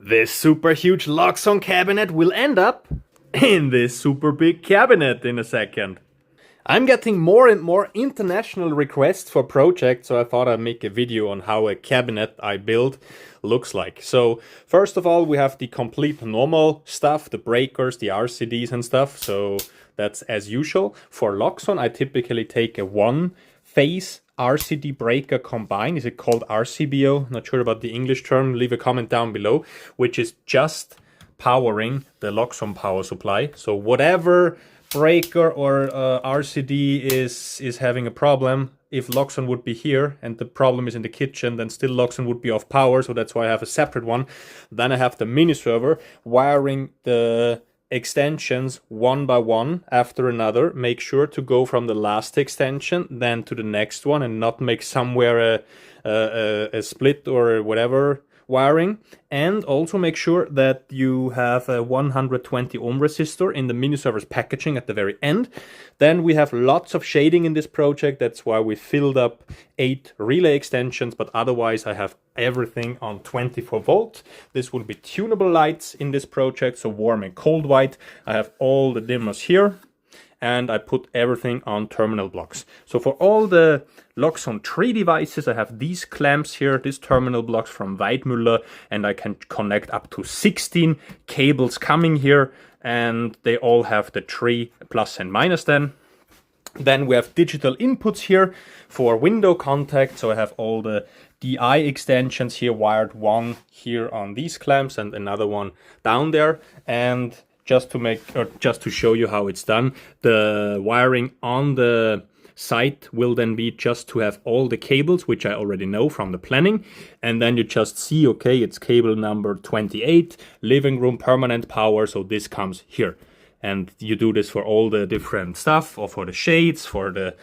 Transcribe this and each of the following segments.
This super huge loxone cabinet will end up in this super big cabinet in a second. I'm getting more and more international requests for projects, so I thought I'd make a video on how a cabinet I build looks like. So first of all, we have the complete normal stuff, the breakers, the RCDs and stuff. So that's as usual. For loxone, I typically take a one-phase RCD breaker combined. Is it called RCBO? Not sure about the English term. Leave a comment down below, which is just powering the loxone power supply. So whatever breaker or RCD is having a problem, if loxone would be here and the problem is in the kitchen, then still loxone would be off power. So that's why I have a separate one. Then I have the mini server wiring the extensions one by one after another. Make sure to go from the last extension then to the next one and not make somewhere a split or whatever wiring. And also make sure that you have a 120 ohm resistor in the mini server's packaging at the very end. Then we have lots of shading in this project. That's why we filled up 8 relay extensions, but otherwise I have everything on 24 volt. This will be tunable lights in this project, so warm and cold white. I have all the dimmers here, and I put everything on terminal blocks. So for all the loxone 3 devices, I have these clamps here, these terminal blocks from Weidmuller, and I can connect up to 16 cables coming here, and they all have the 3 plus and minus then. Then we have digital inputs here for window contact. So I have all the DI extensions here wired, one here on these clamps and another one down there. And just to show you how it's done, the wiring on the site will then be just to have all the cables, which I already know from the planning. And then you just see, okay, it's cable number 28, living room permanent power. So this comes here. And you do this for all the different stuff, or for the shades, for the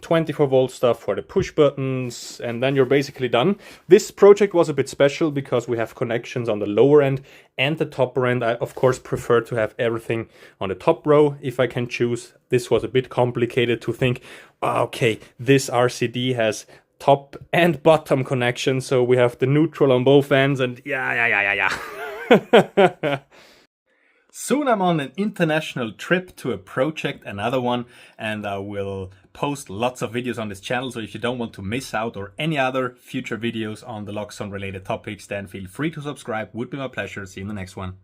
24 volt stuff, for the push buttons, and then you're basically done. This project was a bit special because we have connections on the lower end and the topper end. I, of course, prefer to have everything on the top row if I can choose. This was a bit complicated to think, okay, this RCD has top and bottom connection, so we have the neutral on both ends, and yeah. Soon I'm on an international trip to a project, another one, and I will post lots of videos on this channel. So if you don't want to miss out or any other future videos on the loxone related topics, then feel free to subscribe. Would be my pleasure. See you in the next one.